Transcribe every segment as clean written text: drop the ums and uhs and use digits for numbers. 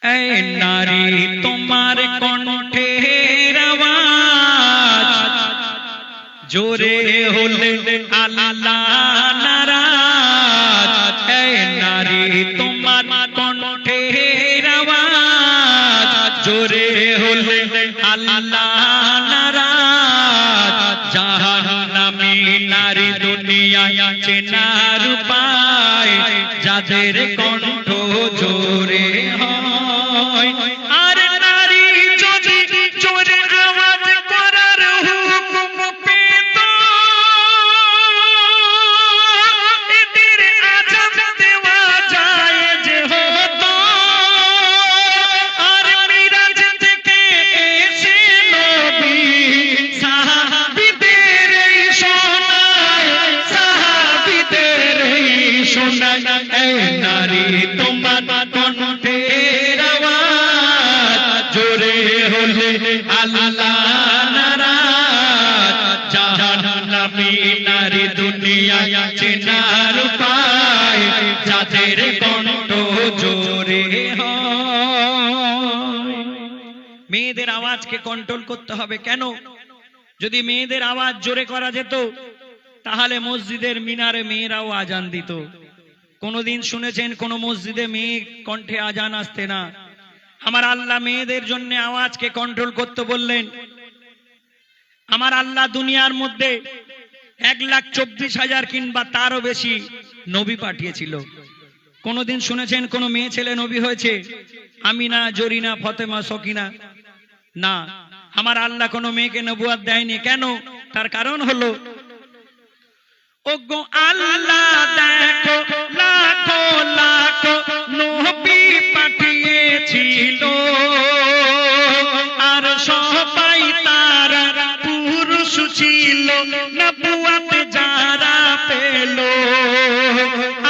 এই নারী তোমার কণ্ঠের আওয়াজ জোরে হলে আল্লাহ নারাজ। এই নারী তোমার কণ্ঠের আওয়াজ জোরে হলে আল্লাহ নারাজ। জাহান্নামী নারী দুনিয়ায় চেনার উপায় যাদের কণ্ঠ জোরে হয়। আর নারী যদি জোরে আওয়াজ করার হুকুম পেত এদের আযাব দেওয়া যায় যে হতো। আর মিরাজ থেকে এসে নবী সাহাবীদের শোনায়, সাহাবীদের শোনায়। এই নারী তোমার কণ্ঠের আওয়াজ জোরে হলে আল্লাহ নারাজ। জাহান্নামী নারী দুনিয়ায় চেনার উপায় যাদের কণ্ঠ জোরে হয়। মেয়েদের আওয়াজকে কন্ট্রোল করতে হবে। কেন? যদি মেয়েদের আওয়াজ জোরে করা যেত তাহলে মসজিদের মিনারে মেয়েরাও আজান দিত। কোনদিন শুনেছেন কোন মসজিদে মেয়ে কণ্ঠে আজান আসতে না? আমার আল্লাহ মেয়েদের জন্য আওয়াজকে কন্ট্রোল করতে বললেন। আমার আল্লাহ দুনিয়ার মধ্যে 1,24,000 কিংবা তারও বেশি নবী পাঠিয়েছিল। কোনদিন শুনেছেন কোন মেয়ে ছেলে নবী হয়েছে? আমিনা, জরিনা, ফতেমা, সকিনা? না, আমার আল্লাহ কোন মেয়েকে নবুয়ত দেয়নি। কেন? তার কারণ হলো ওগো আল্লাহ দেখো লাখো লাখো নবী পাঠিয়েছিল, আর সবাই তারা পুরুষ ছিল, নবুয়ত যারা পেল।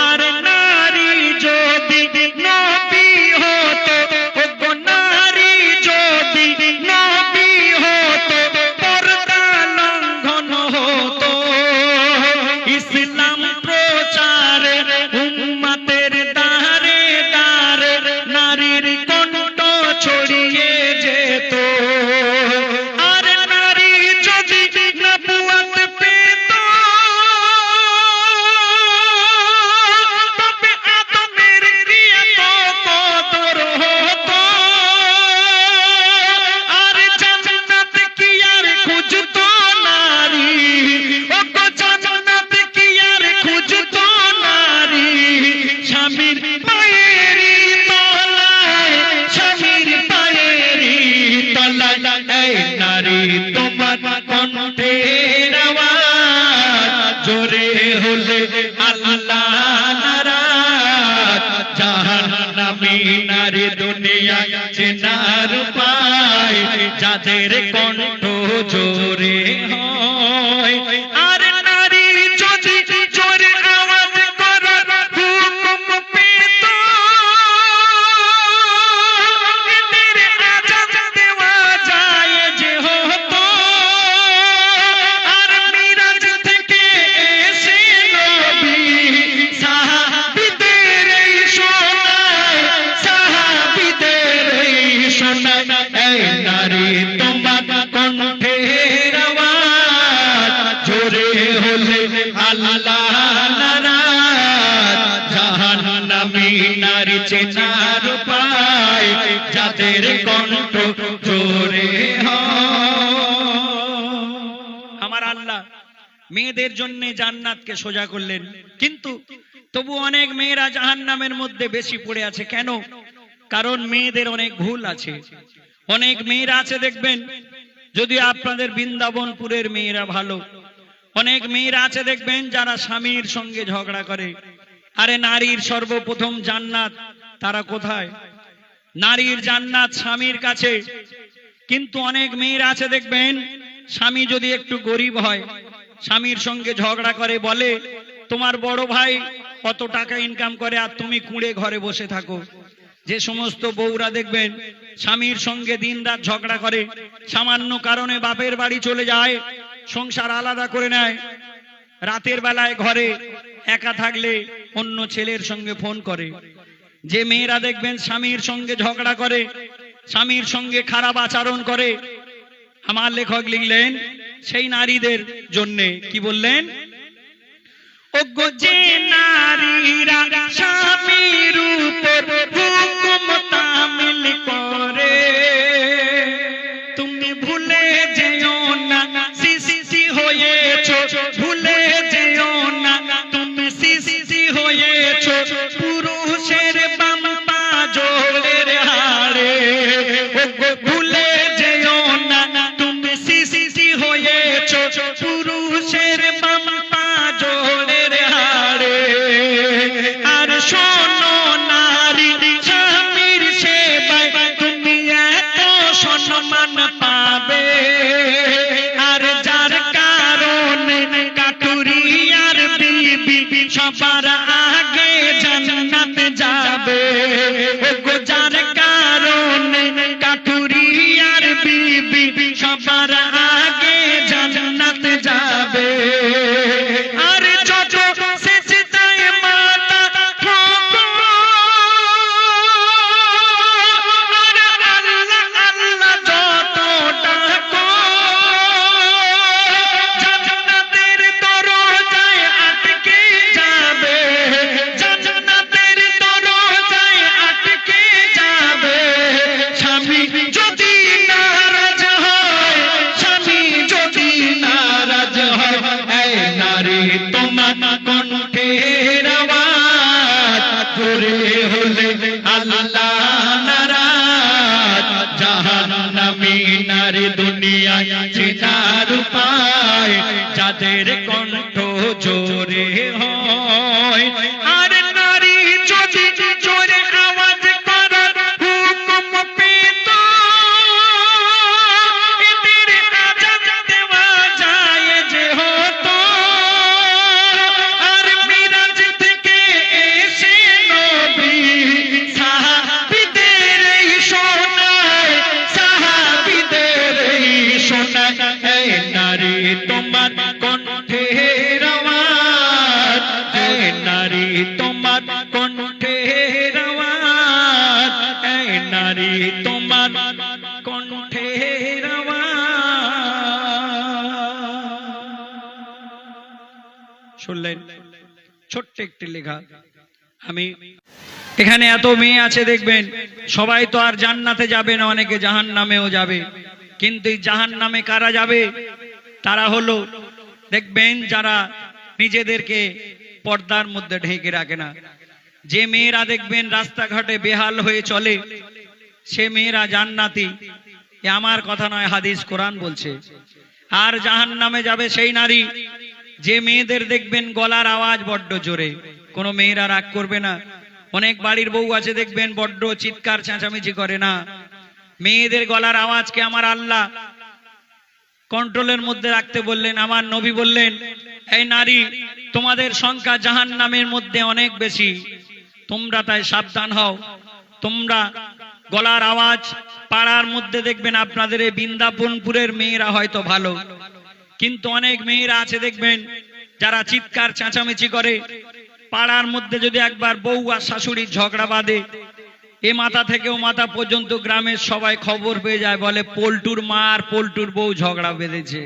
আর নারী যদি নবী হতো, ওগো নারী যদি নবী হতো পর্দা লঙ্ঘন হতো। ইসলাম প্রচারে উম্মতের দারে দারে নারীর কণ্ঠ ছড়িয়ে যেত। আর নারী যদি নবুয়ত পেত তবে আদমের ক্রিয়া তো কদর হতো। আর জান্নাত কি আর খুঁজতো নারী, ওগো জান্নাত কি আর খুঁজতো নারী। স্বামীর পায়েরই তলায়, স্বামীর পায়েরই তলায়। এই নারী তোমার কণ্ঠের আওয়াজ জোরে হলে আল্লাহ নারাজ। জাহান্নামী নারী দুনিয়ায় চেনার উপায় যাদের কণ্ঠ জোরে হয়। আর নারী যদি জোরে আওয়াজ করার হুকুম পেত এদের আযাব দেওয়া যায় যে হতো। আর মিরাজ থেকে এসে নবী সাহাবীদের শোনায়, সাহাবীদের শোনায়। এই নারী তোমার কণ্ঠের আওয়াজ জোরে হলে আল্লাহ নারাজ। জাহান্নামী নারী চেনার উপায় যাদের কণ্ঠ জোরে হয়। আমার আল্লাহ মেয়েদের জন্য জান্নাতকে সোজা করলেন, কিন্তু তবু অনেক মেয়েরা জাহান্নামের মধ্যে বেশি পড়ে আছে। কেন? কারণ মেয়েদের অনেক ভুল আছে। অনেক মেয়েরা আছে দেখবেন, যদি আপনাদের বৃন্দাবনপুরের মেয়েরা ভালো, অনেক মেয়েরা আছে দেখবেন যারা স্বামীর সঙ্গে ঝগড়া করে। আরে নারীর সর্বপ্রথম জান্নাত তারা কোথায়? নারীর জান্নাত স্বামীর কাছে। কিন্তু অনেক মেয়েরা আছে দেখবেন, স্বামী যদি একটু গরিব হয়, স্বামীর সঙ্গে ঝগড়া করে, বলে তোমার বড় ভাই কত টাকা ইনকাম করে আর তুমি কুঁড়ে ঘরে বসে থাকো। যে সমস্ত বউরা দেখবেন স্বামীর সঙ্গে দিনরাত ঝগড়া করে, সামান্য কারণে বাপের বাড়ি চলে যায়, সংসার আলাদা করে নেয়, রাতের বেলায় ঘরে একা থাকলে অন্য ছেলের সঙ্গে ফোন করে, যে মেয়েরা দেখবেন স্বামীর সঙ্গে ঝগড়া করে, স্বামীর সঙ্গে খারাপ আচরণ করে, আমার লেখক লিখলেন সেই নারীদের জন্য কি বললেন, ওগো যে নারীরা স্বামীর উপর হুকুম তামিল করে, তুমি ভুলে যেও না সৃষ্টি হয়েছো, ভুলে যেও না তুমি সৃষ্টি হয়েছো পুরুষের বাম পা জোড়ের হাড়ে, ওগো ভুলে যেও না তুমি সৃষ্টি হয়েছো পুরুষের বাম পা জোড়ের হাড়ে। আর শোনো নারী স্বামীর সেবায় তুমি এত সম্মান পাবে, আর যার কারণে কাকুরি আর বিবি সবার আগে জান্নাত যাবে, ওগো যার কারণে কাকুরি আর বিবি সবার আগে জান্নাত যাবে। আর যত সেজদায় মাথা ঠোকো, আর আল্লাহ আল্লাহ যত ডাকো, জান্নাতের দরজায় আটকে যাবে, জান্নাতের দরজায় আটকে যাবে। স্বামী যদি নারাজ হয়, স্বামী যদি নারাজ হয়, এই নারী তোমার কণ্ঠের আওয়াজ করে হলে আল্লাহ নারাজ। জাহান্নামী নারী দুনিয়ায় চিনার উপায়, যাদের কণ্ঠ জোরে হয়। আর নারী যদি জোরে আওয়াজ করার হুকুম পেত, এদের আজাদ দেওয়া যায় যে হতো। আর মিরাজ থেকে এসে নবী সাহাবীদের এই শোনায়, সাহাবীদের এই শোনায়, এই নারী তোমার কণ্ঠের আওয়াজ, এই নারী তোমার কণ্ঠের আওয়াজ, এই নারী তোমার কণ্ঠের আওয়াজ। শুনলেন ছোট্ট একটি লেখা। আমি এখানে এত মেয়ে আছে দেখবেন, সবাই তো আর জান্নাতে যাবে না, অনেকে জাহান্নামেও যাবে। কিন্তু এই জাহান্নামে কারা যাবে? তারা হলো দেখবেন যারা নিজেদেরকে পর্দার মধ্যে ঢেকে রাখে না। যে মেয়েরা দেখবেন রাস্তাঘাটে বেহাল হয়ে চলে, সে মেয়েরা জান্নাতি। এ আমার কথা নয়, হাদিস কোরআন বলছে। আর জাহান্নামে যাবে সেই নারী যে মেয়েদের দেখবেন গলার আওয়াজ বড্ড জোরে। কোনো মেয়েরা রাগ করবে না, অনেক বাড়ির বউ আছে দেখবেন বড্ড চিৎকার চেঁচামেচি করে না। মেয়েদের গলার আওয়াজকে আমার আল্লাহ কন্ট্রোলের মধ্যে রাখতে বললেন। আমার নবী বললেন, এই নারী তোমাদের সংখ্যা জাহান্নামের মধ্যে অনেক বেশি, তোমরা তাই সাবধান হও। তোমরা গলার আওয়াজ পাড়ার মধ্যে দেখবেন আপনাদের এই বৃন্দাবনপুরের মেয়েরা হয়তো ভালো, কিন্তু অনেক মেয়েরা আছে দেখবেন যারা চিৎকার চেঁচামেচি করে। পাড়ার মধ্যে যদি একবার বউ আর শাশুড়ির ঝগড়া বাঁধে, এ মাথা থেকে ও মাথা পর্যন্ত গ্রামের সবাই খবর পেয়ে যায়, বলে পল্টুর মা আর পল্টুর বউ ঝগড়া বেঁধেছে।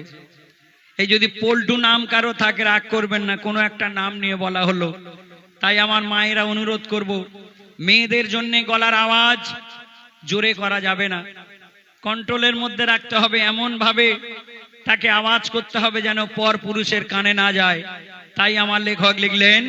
এই যদি পল্টু নাম কারো থাকে রাগ করবেন না, কোনো একটা নাম নিয়ে বলা হলো। তাই আমার মায়েরা অনুরোধ করব, মেয়েদের জন্য গলার আওয়াজ জোরে করা যাবে না, কন্ট্রোলের মধ্যে রাখতে হবে। এমন ভাবে তাকে আওয়াজ করতে হবে যেন পর পুরুষের কানে না যায়। তাই আমার লেখক লিখলেন,